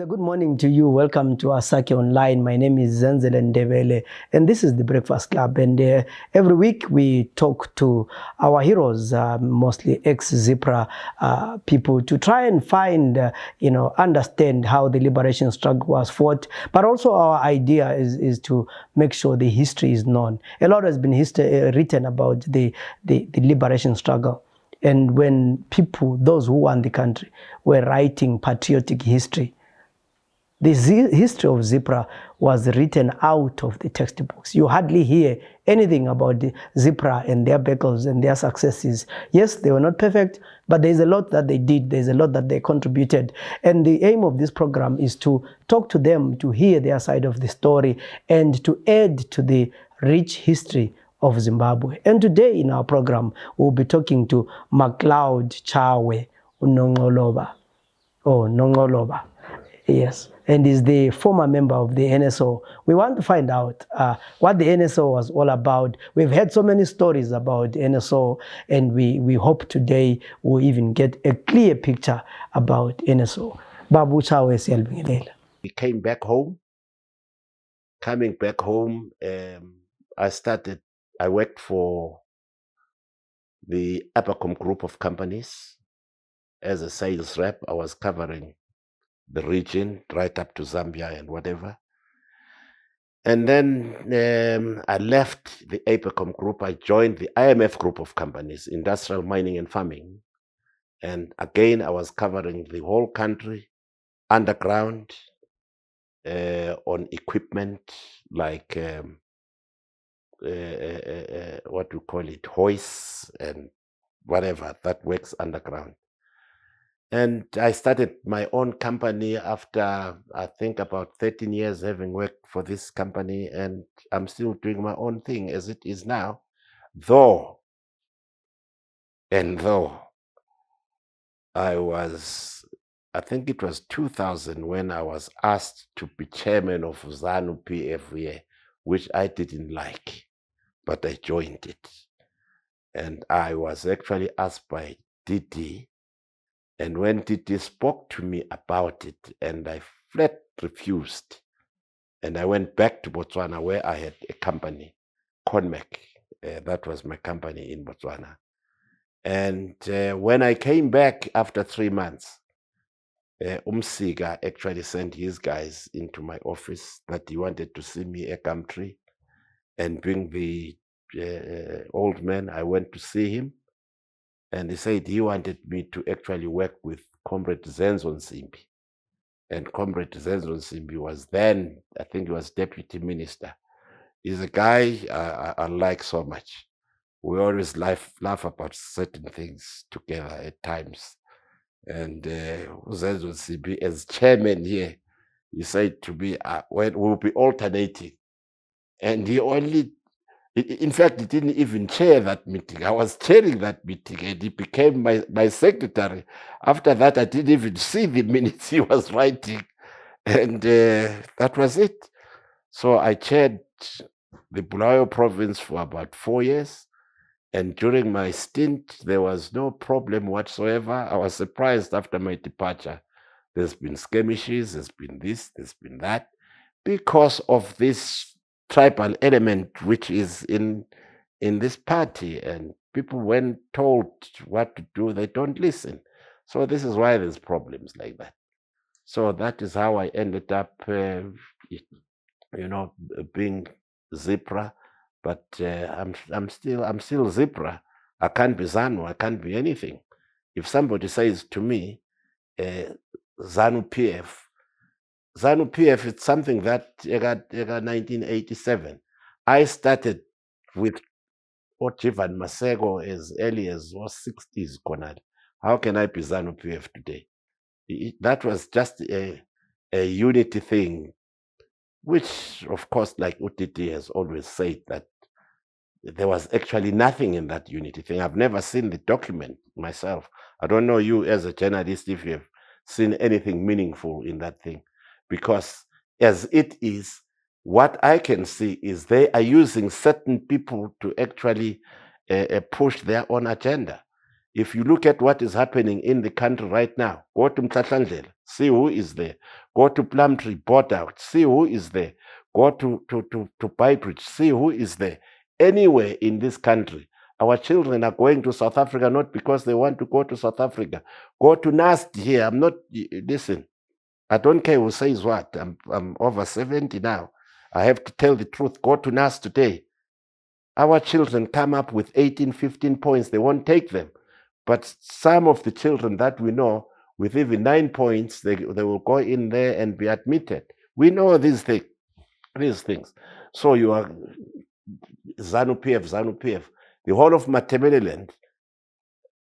a good morning to you. Welcome to Asake Online. My name is Zenzel Ndebele, and this is the Breakfast Club. And every week we talk to our heroes, mostly ex-ZPRA people, to try and find, understand how the liberation struggle was fought. But also our idea is to make sure the history is known. A lot has been written about the liberation struggle. And when people, those who won the country, were writing patriotic history, the history of ZPRA was written out of the textbooks. You hardly hear anything about the ZPRA and their battles and their successes. Yes, they were not perfect, but there's a lot that they did. There's a lot that they contributed. And the aim of this program is to talk to them, to hear their side of the story, and to add to the rich history of Zimbabwe. And today in our program, we'll be talking to Macloud Tshawe Nonxoloba. Nonxoloba. Yes, and is the former member of the NSO. We want to find out what the NSO was all about. We've heard so many stories about NSO, and we hope today we'll even get a clear picture about NSO. Babu Tshawe siyalibingelela. We came back home. Coming back home, I worked for the upbringing group of companies as a sales rep. I was covering the region right up to Zambia and whatever. And then I left the APECOM group. I joined the IMF group of companies, industrial mining and farming. And again, I was covering the whole country, underground, on equipment like what we call it, hoists and whatever that works underground. And I started my own company after, I think, about 13 years having worked for this company, and I'm still doing my own thing as it is now. Though I think it was 2000 when I was asked to be chairman of ZANU-PF here, which I didn't like, but I joined it. And I was actually asked by Didi. And when Didi spoke to me about it, and I flat refused, and I went back to Botswana where I had a company, Conmac. That was my company in Botswana. And when I came back after 3 months, Umsiga actually sent his guys into my office that he wanted to see me a country and bring the old man. I went to see him. And he said he wanted me to actually work with Comrade Zenzo Nsimbi. And Comrade Zenzo Nsimbi was then, I think he was deputy minister. He's a guy I like so much. We always laugh about certain things together at times. And Zenzo Nsimbi, as chairman here, he said to me, we'll be alternating. And he only, in fact, he didn't even chair that meeting. I was chairing that meeting, and he became my secretary. After that, I didn't even see the minutes he was writing. And that was it. So I chaired the Bulawayo province for about 4 years. And during my stint, there was no problem whatsoever. I was surprised after my departure. There's been skirmishes, there's been this, there's been that, because of this tribal element which is in this party, and people, when told what to do, they don't listen. So this is why there's problems like that. So that is how I ended up, being ZPRA. But I'm still ZPRA. I can't be ZANU. I can't be anything. If somebody says to me, ZANU-PF, ZANU-PF is something that 1987. I started with Ojivan Masego as early as 60s, Konal. How can I be ZANU-PF today? That was just a unity thing, which, of course, like UTT has always said, that there was actually nothing in that unity thing. I've never seen the document myself. I don't know you as a journalist if you have seen anything meaningful in that thing. Because as it is, what I can see is they are using certain people to actually push their own agenda. If you look at what is happening in the country right now, go to Mtlatlandlela, see who is there. Go to Plumtree, Port Out, see who is there. Go to Beitbridge, see who is there. Anywhere in this country, our children are going to South Africa not because they want to go to South Africa. Go to NAST here. I'm not, listen, I don't care who says what. I'm over 70 now. I have to tell the truth. Go to NAST today. Our children come up with 18, 15 points. They won't take them. But some of the children that we know, with even 9 points, they will go in there and be admitted. We know these things. So you are ZANU-PF. The whole of Matabeleland.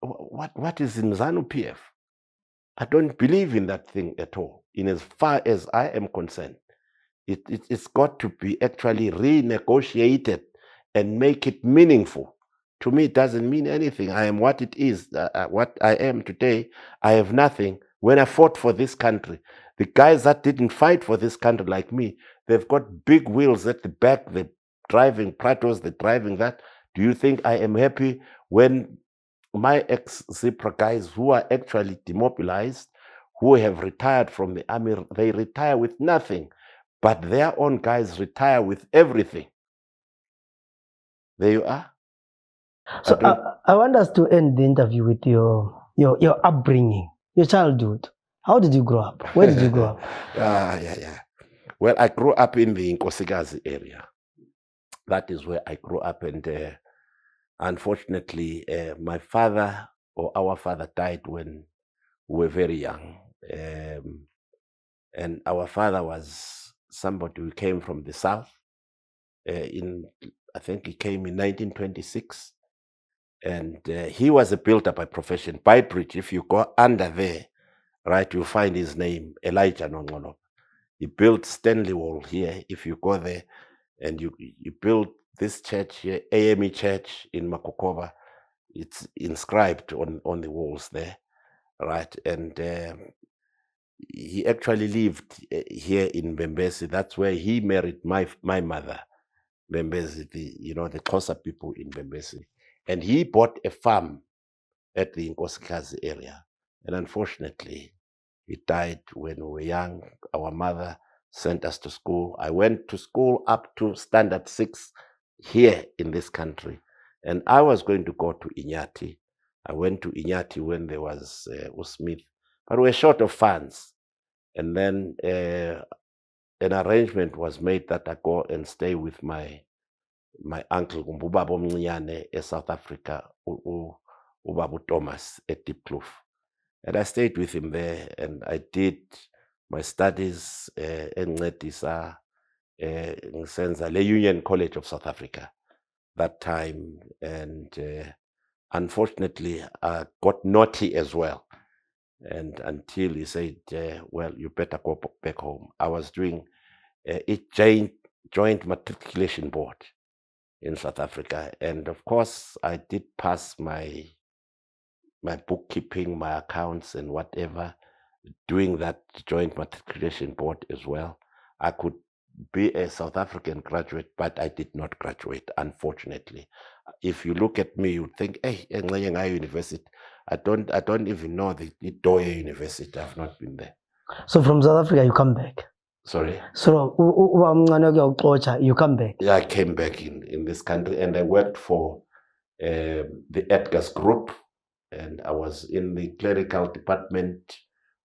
What is in ZANU-PF? I don't believe in that thing at all. In as far as I am concerned, it's got to be actually renegotiated and make it meaningful. To me, it doesn't mean anything. I am what it is, what I am today. I have nothing. When I fought for this country, the guys that didn't fight for this country like me, they've got big wheels at the back. They're driving Pratos, they're driving that. Do you think I am happy when my ex-ZPRA guys who are actually demobilized, who have retired from the army, they retire with nothing, but their own guys retire with everything? There you are. So I want us to end the interview with your upbringing, your childhood. How did you grow up? Where did you grow up? Yeah. Well, I grew up in the Nkosikazi area. That is where I grew up, and unfortunately, my father or our father died when we were very young. And our father was somebody who came from the south. I think he came in 1926. And he was a builder by profession. Beitbridge, if you go under there, right, you'll find his name, Elijah Nonxoloba. He built Stanley Wall here. If you go there, and you build this church here, AME Church in Makokova, it's inscribed on the walls there, right? And he actually lived here in Mbembezi. That's where he married my mother, Mbembezi, the closer people in Mbembezi. And he bought a farm at the Nkosikazi area. And unfortunately, he died when we were young. Our mother sent us to school. I went to school up to standard 6 here in this country. And I was going to go to Inyati. I went to Inyati when there was Usmith. But we were short of funds. And then an arrangement was made that I go and stay with my uncle, Ubaba Omncane, in South Africa, Ubaba Thomas at Diepkloof. And I stayed with him there, and I did my studies in Nqedisa, Le Union College of South Africa that time. And unfortunately, I got naughty as well. And until he said, well, you better go back home. I was doing a joint matriculation board in South Africa. And of course, I did pass my bookkeeping, my accounts and whatever, doing that joint matriculation board as well. I could be a South African graduate, but I did not graduate, unfortunately. If you look at me, you think, hey, University. I don't even know the Doye University. I've not been there. So from South Africa, you come back? Sorry? So you come back? Yeah, I came back in this country, and I worked for the Edgar's Group, and I was in the clerical department,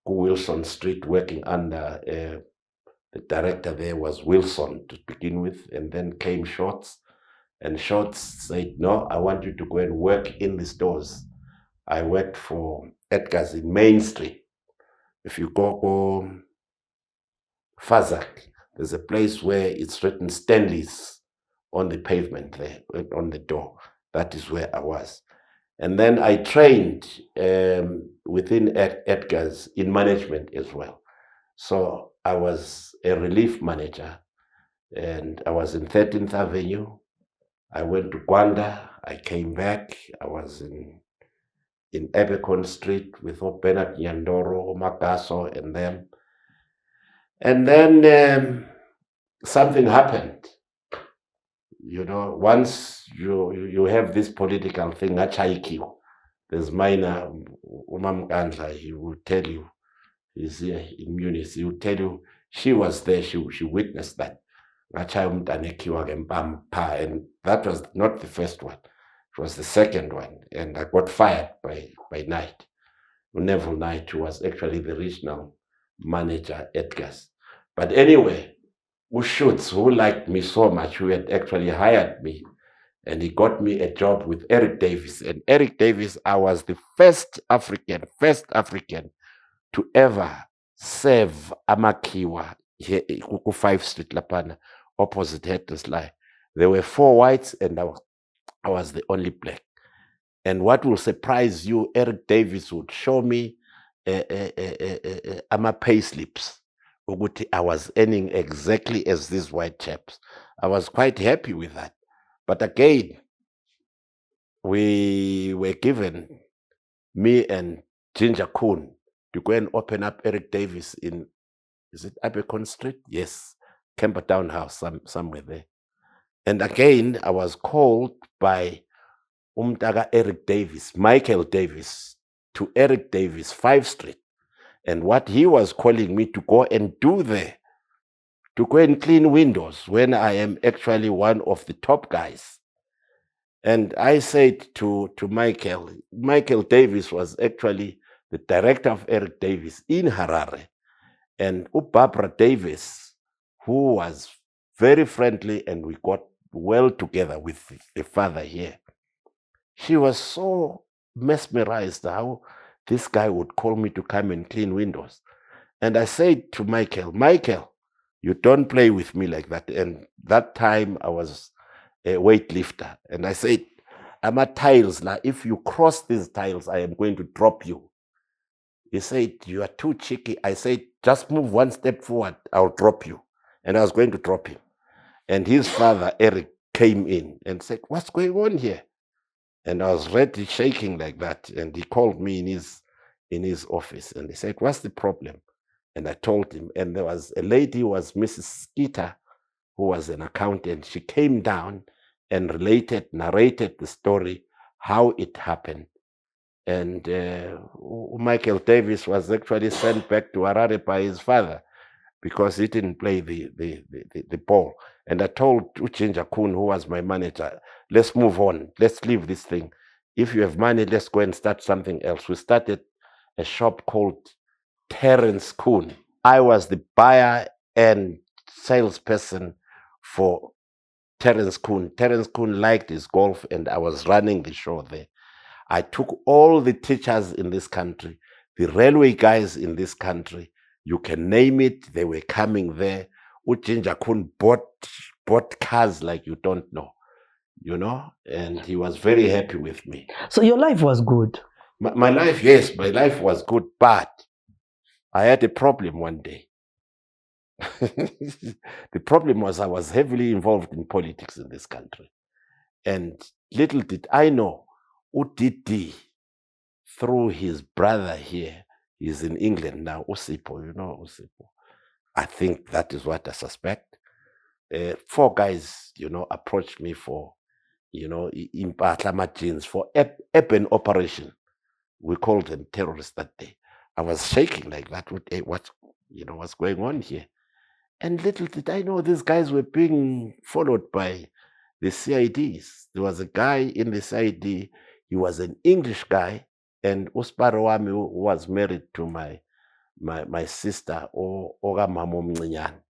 Wilson Street, working under the director there was Wilson to begin with, and then came Shorts, and Shorts said, no, I want you to go and work in the stores. I worked for Edgar's in Main Street. If you go Fazak, there's a place where it's written Stanley's on the pavement there, on the door. That is where I was. And then I trained within Edgar's in management as well. So I was a relief manager, and I was in 13th Avenue. I went to Gwanda. I came back. I was in Ebekon Street with Bernard Nyandoro, Magaso, and them. And then something happened. You know, once you have this political thing, Achaikiu, There's minor, Umam Gandla, he will tell you, he's here in Munich, he will tell you, she was there, she witnessed that. And that was not the first one, it was the second one. And I got fired by Knight, Neville Knight, who was actually the regional manager at Gas. But anyway, Ushutz, who liked me so much, who had actually hired me, and he got me a job with Eric Davis. And Eric Davis, I was the first African to ever serve Amakiwa here in 5 Street Lapana, opposite Hattersly. There were 4 whites and I was the only black. And what will surprise you, Eric Davis would show me my pay slips. I was earning exactly as these white chaps. I was quite happy with that. But again, we were given, me and Ginger Kuhn, to go and open up Eric Davis in, is it Abercon Street? Yes, Camperdown House, somewhere there. And again, I was called by Umtaga Eric Davis, Michael Davis, to Eric Davis, 5 Street. And what he was calling me to go and do there, to go and clean windows when I am actually one of the top guys. And I said to Michael Davis was actually the director of Eric Davis in Harare. And Barbara Davis, who was very friendly, and we got well together with the father here. She was so mesmerized how this guy would call me to come and clean windows. And I said to Michael, you don't play with me like that. And that time I was a weightlifter. And I said, I'm at tiles now. If you cross these tiles, I am going to drop you. He said, you are too cheeky. I said, just move 1 step forward, I'll drop you. And I was going to drop him. And his father, Eric, came in and said, what's going on here? And I was ready, shaking like that. And he called me in his office and he said, what's the problem? And I told him. And there was a lady who was Mrs. Skeeter, who was an accountant. She came down and narrated the story, how it happened. And Michael Davis was actually sent back to Harare by his father because he didn't play the ball. And I told Uchinja Kun, who was my manager, let's move on. Let's leave this thing. If you have money, let's go and start something else. We started a shop called Terence Kuhn. I was the buyer and salesperson for Terence Kuhn. Terence Kuhn liked his golf, and I was running the show there. I took all the teachers in this country, the railway guys in this country, you can name it, they were coming there. Uchinja Kun bought cars like you don't know, and he was very happy with me. So your life was good? My life, yes, my life was good, but I had a problem one day. The problem was I was heavily involved in politics in this country. And little did I know, UDD, through his brother here, he's in England now, Usipo, Usipo. I think that is what I suspect. 4 guys, approached me for, Impatla jeans for urban operation. We called them terrorists that day. I was shaking like that. What's going on here? And little did I know these guys were being followed by the CIDs. There was a guy in the CID, he was an English guy, and Usparawami was married to my sister, Oga Mamo Mnyanyi,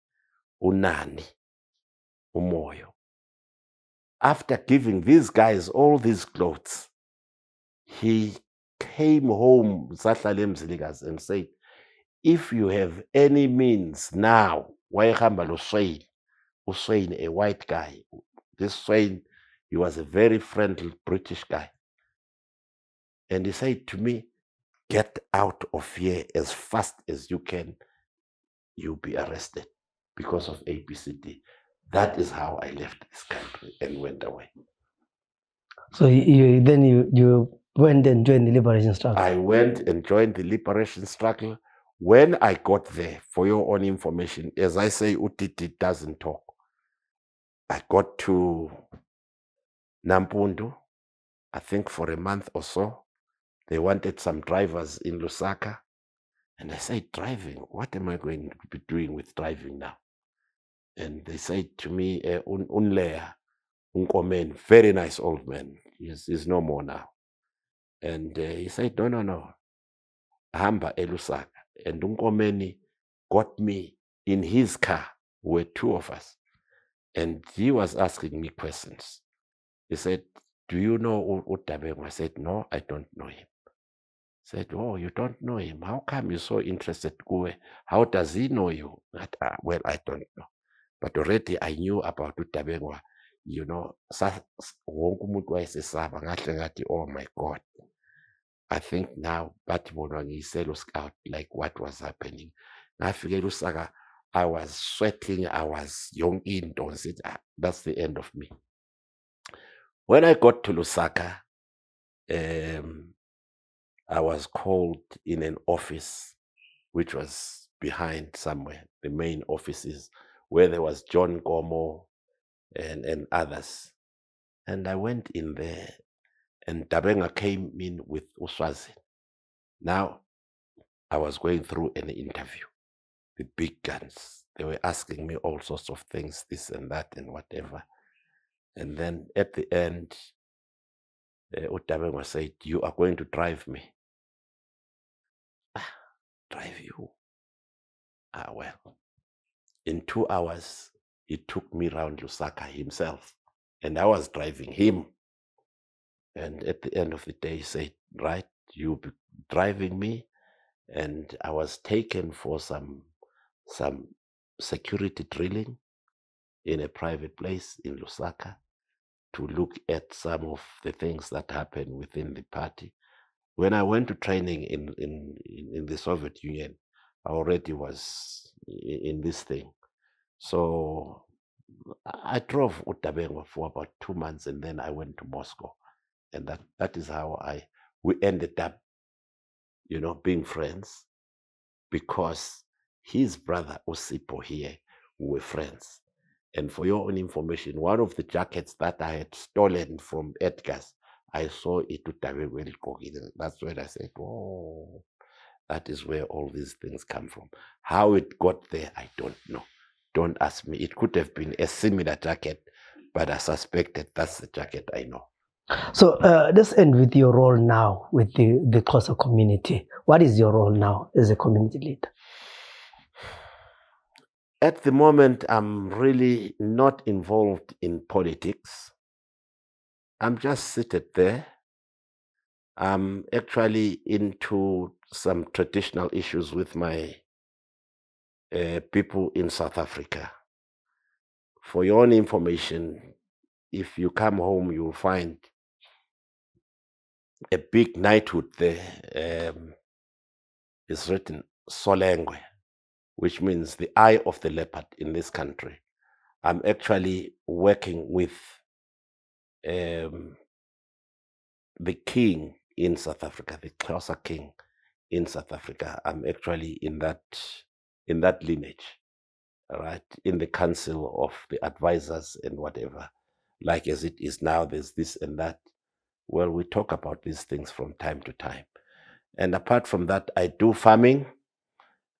Unani, Umoyo. After giving these guys all these clothes, he came home, and said, if you have any means now, Uswain, a white guy. This Swain, he was a very friendly British guy. And he said to me, get out of here as fast as you can. You'll be arrested because of ABCD. That is how I left this country and went away. So then you went and joined the liberation struggle? I went and joined the liberation struggle. When I got there, for your own information, as I say, Utiti doesn't talk. I got to Nampundu, I think for a month or so. They wanted some drivers in Lusaka. And I said, driving? What am I going to be doing with driving now? And they said to me, Unleya, Unkomen, very nice old man. He's no more now. And he said, no. Hamba eLusaka. And Unkomeni got me in his car. Were two of us. And he was asking me questions. He said, do you know Utabeng? I said, no, I don't know him. Said, oh, you don't know him. How come you're so interested? How does he know you? Well, I don't know. But already I knew about Utabengwa. You know, oh my God. I think now, but scout, like what was happening. I was sweating, I was young in, that's the end of me. When I got to Lusaka, I was called in an office, which was behind somewhere, the main offices, where there was John Gomo and others. And I went in there, and Dabenga came in with Uswazi. Now, I was going through an interview. The big guns. They were asking me all sorts of things, this and that and whatever. And then at the end, Utabenga said, you are going to drive me. Drive you? Well. In 2 hours, he took me around Lusaka himself. And I was driving him. And at the end of the day, he said, right, you'll be driving me. And I was taken for some security drilling in a private place in Lusaka to look at some of the things that happen within the party. When I went to training in the Soviet Union, I already was in this thing. So I drove Utabenga for about 2 months, and then I went to Moscow. And that is how we ended up, being friends, because his brother Osipo here, we were friends. And for your own information, one of the jackets that I had stolen from Edgar's, I saw it to Tabeweli Kogi. That's when I said, oh, that is where all these things come from. How it got there, I don't know. Don't ask me. It could have been a similar jacket, but I suspected that's the jacket I know. So let's end with your role now with the Xhosa community. What is your role now as a community leader? At the moment, I'm really not involved in politics. I'm just seated there. I'm actually into some traditional issues with my people in South Africa. For your own information, if you come home, you'll find a big knighthood there. It's written Solengwe, which means the eye of the leopard in this country. I'm actually working with the king in South Africa, the Xhosa king in South Africa. I'm actually in that lineage, right? In the council of the advisors and whatever. Like as it is now, there's this and that. Well, we talk about these things from time to time. And apart from that, I do farming.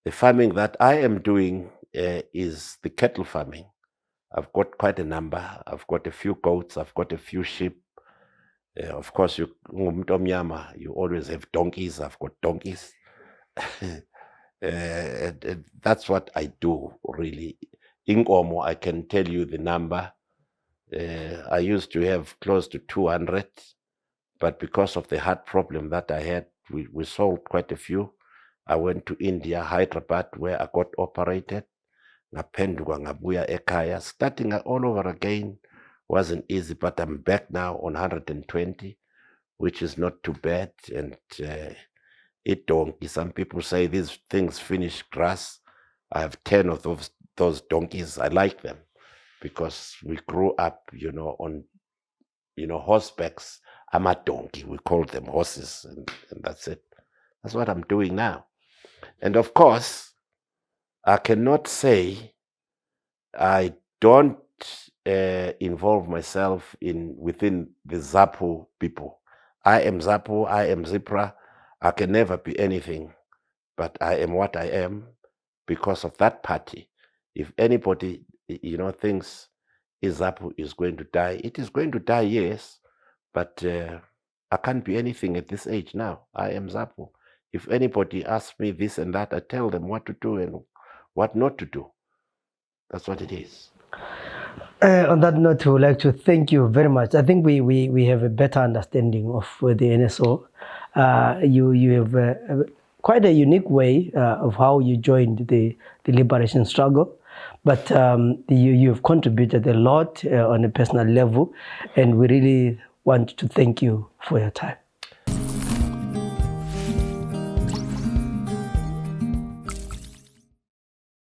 The farming that I am doing is the cattle farming. I've got quite a number. I've got a few goats. I've got a few sheep. Of course, you always have donkeys. I've got donkeys. And that's what I do, really. In Omo, I can tell you the number. I used to have close to 200, but because of the heart problem that I had, we sold quite a few. I went to India, Hyderabad, where I got operated. Ngaphenduka ngabuya ekhaya. Starting all over again wasn't easy, but I'm back now on 120, which is not too bad. And donkey. Some people say these things finish grass. I have 10 of those donkeys. I like them because we grew up, on, horsebacks. I'm a donkey. We call them horses, and that's it. That's what I'm doing now. And of course, I cannot say I don't involve myself within the ZAPU people. I am ZAPU, I am ZPRA, I can never be anything, but I am what I am because of that party. If anybody, thinks ZAPU is going to die, it is going to die, yes, but I can't be anything at this age now. I am ZAPU. If anybody asks me this and that, I tell them what to do and what not to do. That's what it is. On that note, we would like to thank you very much. I think we have a better understanding of the NSO. You have quite a unique way of how you joined the liberation struggle, but you have contributed a lot on a personal level, and we really want to thank you for your time.